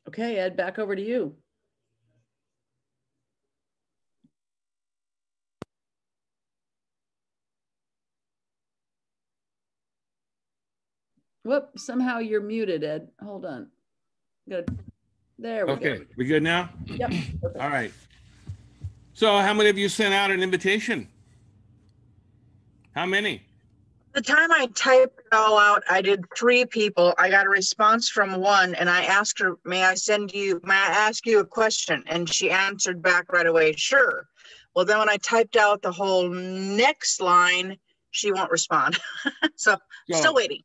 Okay, Ed, back over to you. Whoop, somehow you're muted, Ed. Hold on. Good. There we go. Okay, we good now? Yep. Perfect. All right. So how many of you sent out an invitation? How many? The time I typed it all out, I did 3 people. I got a response from one, and I asked her, may I ask you a question? And she answered back right away, sure. Well, then when I typed out the whole next line, she won't respond. So still waiting.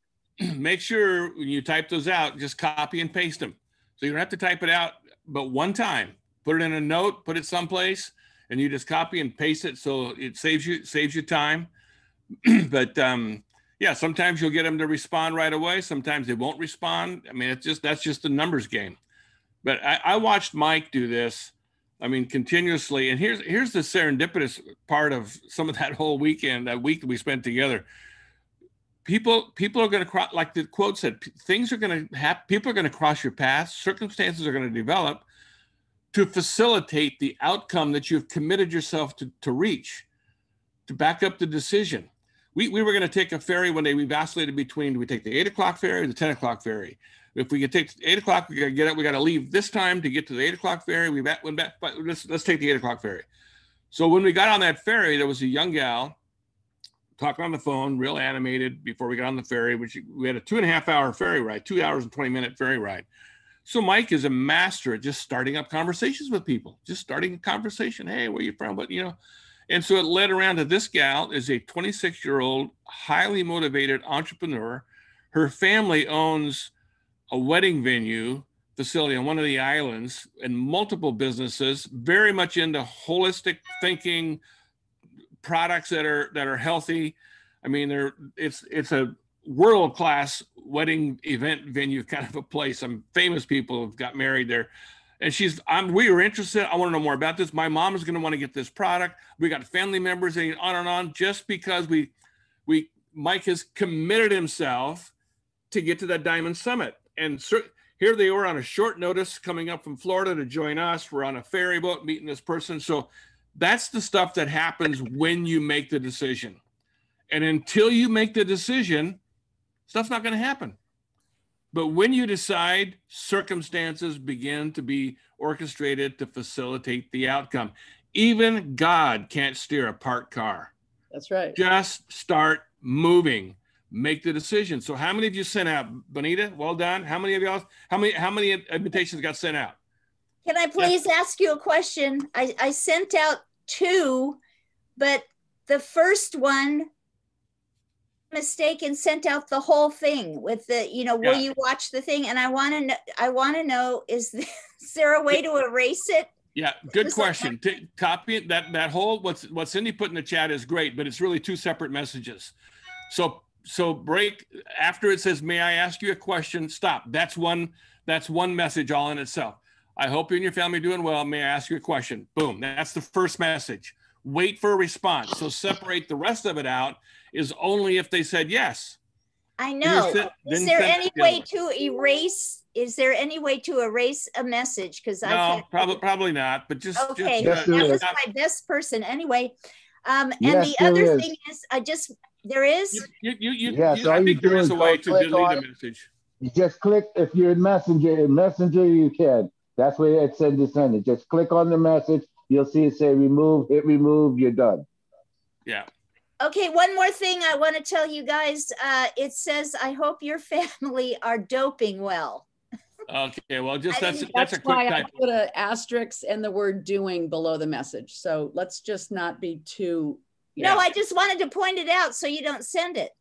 Make sure when you type those out, just copy and paste them. So you don't have to type it out, but one time, put it in a note, put it someplace, and you just copy and paste it. So it saves you time. But yeah, sometimes you'll get them to respond right away. Sometimes they won't respond. I mean, that's just a numbers game. But I watched Mike do this, I mean, continuously. And here's the serendipitous part of some of that whole weekend, that week that we spent together. People are going to, like the quote said, things are going to happen. People are going to cross your path. Circumstances are going to develop to facilitate the outcome that you've committed yourself to reach, to back up the decision. We were going to take a ferry one day. We vacillated between, do we take the 8 o'clock ferry or the 10 o'clock ferry? If we could take the 8 o'clock, we got to get up. We got to leave this time to get to the 8 o'clock ferry. We went back, but let's take the 8 o'clock ferry. So when we got on that ferry, there was a young gal talking on the phone, real animated before we got on the ferry, which we had a 2.5 hour ferry ride, 2 hours and 20 minute ferry ride. So Mike is a master at just starting up conversations with people, just starting a conversation. Hey, where you from? But, you know, and so it led around to this gal is a 26-year-old, highly motivated entrepreneur. Her family owns a wedding venue facility on one of the islands and multiple businesses, very much into holistic thinking, products that are healthy. I mean, it's a world-class wedding event venue kind of a place. Some famous people have got married there. And we were interested. I want to know more about this. My mom is going to want to get this product. We got family members and on, just because Mike has committed himself to get to that Diamond Summit. And here they were on a short notice coming up from Florida to join us. We're on a ferry boat meeting this person. So that's the stuff that happens when you make the decision. And until you make the decision, stuff's not going to happen. But when you decide, circumstances begin to be orchestrated to facilitate the outcome. Even God can't steer a parked car. That's right. Just start moving. Make the decision. So how many of you sent out? Bonita, well done. How many of y'all, how many invitations got sent out? Can I please ask you a question? I sent out 2, but the first one mistaken sent out the whole thing with the, will you watch the thing? And I want to know, is there a way to erase it? Yeah, good question. Copy it. That whole what Cindy put in the chat is great, but it's really 2 separate messages. So break after it says, may I ask you a question? Stop. That's one message all in itself. I hope you and your family are doing well. May I ask you a question? Boom. That's the first message. Wait for a response. So separate the rest of it out is only if they said yes. I know. Is there any way to erase? Is there any way to erase a message? Because no, probably not. But just okay. That was my best person anyway. And the other thing is, there is. Yes, I think there is a way to delete a message. You just click if you're in Messenger. In Messenger, you can. That's where it said to send it. Just click on the message. You'll see it say remove. Hit remove. You're done. Yeah. Okay, one more thing I want to tell you guys. It says, I hope your family are doping well. Okay, well, that's a quick why type. I put an asterisk and the word doing below the message. So let's just not be too. No, I just wanted to point it out so you don't send it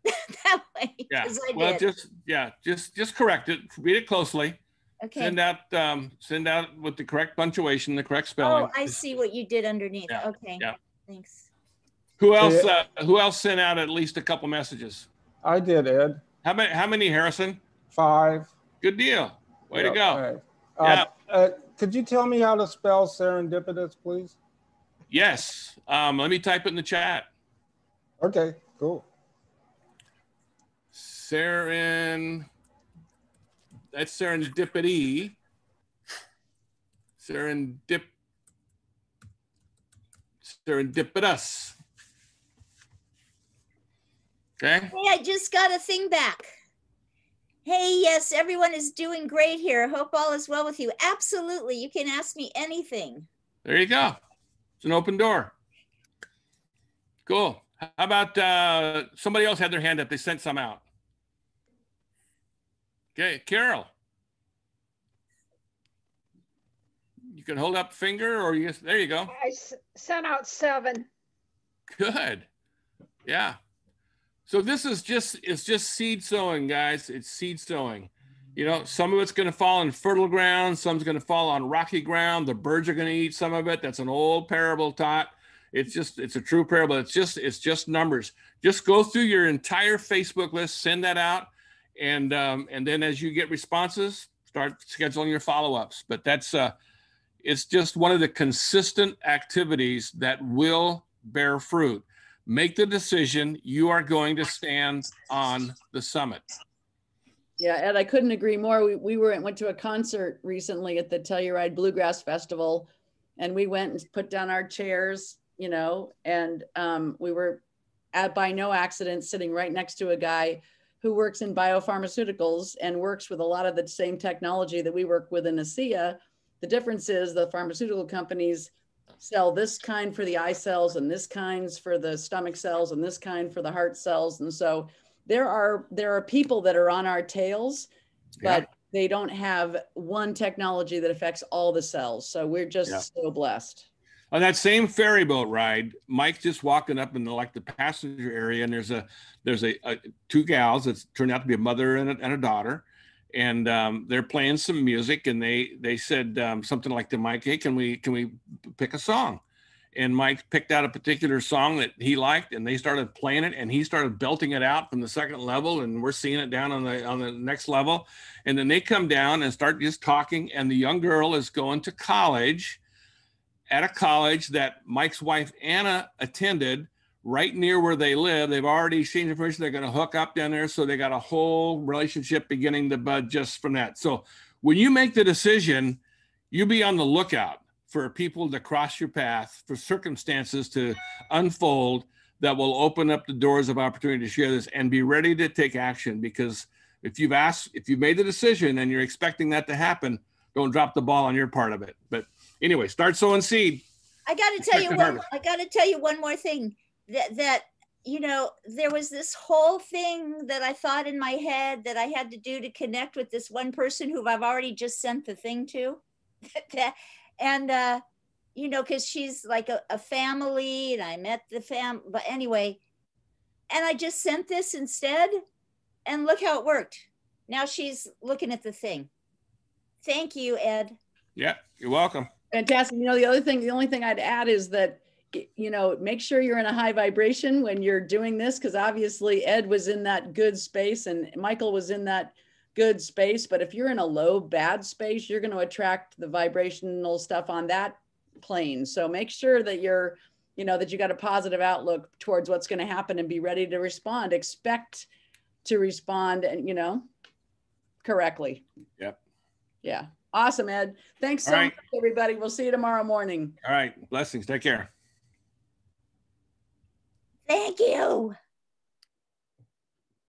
that way. Yeah, well, just correct it. Read it closely. Okay. Send out with the correct punctuation, the correct spelling. Oh, I see what you did underneath. Yeah. Okay. Yeah. Thanks. Who else sent out at least a couple messages? I did, Ed. How many, Harrison? 5. Good deal. Way to go. Right. Could you tell me how to spell serendipitous, please? Yes. Let me type it in the chat. Okay, cool. That's serendipity. serendipitous. Okay. Hey, I just got a thing back. Hey, yes, everyone is doing great here. Hope all is well with you. Absolutely. You can ask me anything. There you go. It's an open door. Cool. How about somebody else had their hand up? They sent some out. Okay, Carol. You can hold up a finger or you, there you go. I sent out 7. Good. Yeah. So this is it's just seed sowing, guys. It's seed sowing. You know, some of it's going to fall in fertile ground. Some's going to fall on rocky ground. The birds are going to eat some of it. That's an old parable taught. It's a true parable. It's just numbers. Just go through your entire Facebook list, send that out. And then as you get responses, start scheduling your follow-ups. But that's, it's just one of the consistent activities that will bear fruit. Make the decision. You are going to stand on the summit. Yeah, Ed, I couldn't agree more. We went to a concert recently at the Telluride Bluegrass Festival, and we went and put down our chairs, you know, and we were by no accident sitting right next to a guy who works in biopharmaceuticals and works with a lot of the same technology that we work with in ASEA. The difference is the pharmaceutical companies sell this kind for the eye cells and this kinds for the stomach cells and this kind for the heart cells. And so there are people that are on our tails, but they don't have one technology that affects all the cells. So we're just so blessed. On that same ferry boat ride, Mike's just walking up in the passenger area, and there's two gals that turned out to be a mother and a daughter, and they're playing some music, and they said something like to Mike, "Hey, can we pick a song?" And Mike picked out a particular song that he liked, and they started playing it, and he started belting it out from the second level, and we're seeing it down on the next level, and then they come down and start just talking, and the young girl is going to college at a college that Mike's wife, Anna, attended right near where they live. They've already seen information. They're going to hook up down there. So they got a whole relationship beginning to bud just from that. So when you make the decision, you be on the lookout for people to cross your path, for circumstances to unfold that will open up the doors of opportunity to share this, and be ready to take action. Because if you've made the decision and you're expecting that to happen, don't drop the ball on your part of it. But anyway, start sowing seed. I got to tell you one more thing that you know, there was this whole thing that I thought in my head that I had to do to connect with this one person who I've already just sent the thing to. And you know, because she's like a family, and I met the but anyway, and I just sent this instead, and look how it worked. Now she's looking at the thing. Thank you, Ed. Yeah, you're welcome. Fantastic. You know, the only thing I'd add is that, you know, make sure you're in a high vibration when you're doing this, because obviously Ed was in that good space and Michael was in that good space. But if you're in a low, bad space, you're going to attract the vibrational stuff on that plane. So make sure that you're, you know, that you got a positive outlook towards what's going to happen and be ready to respond. Expect to respond, and, you know, correctly. Yep. Yeah. Awesome, Ed. Thanks so much, everybody. We'll see you tomorrow morning. All right. Blessings. Take care. Thank you.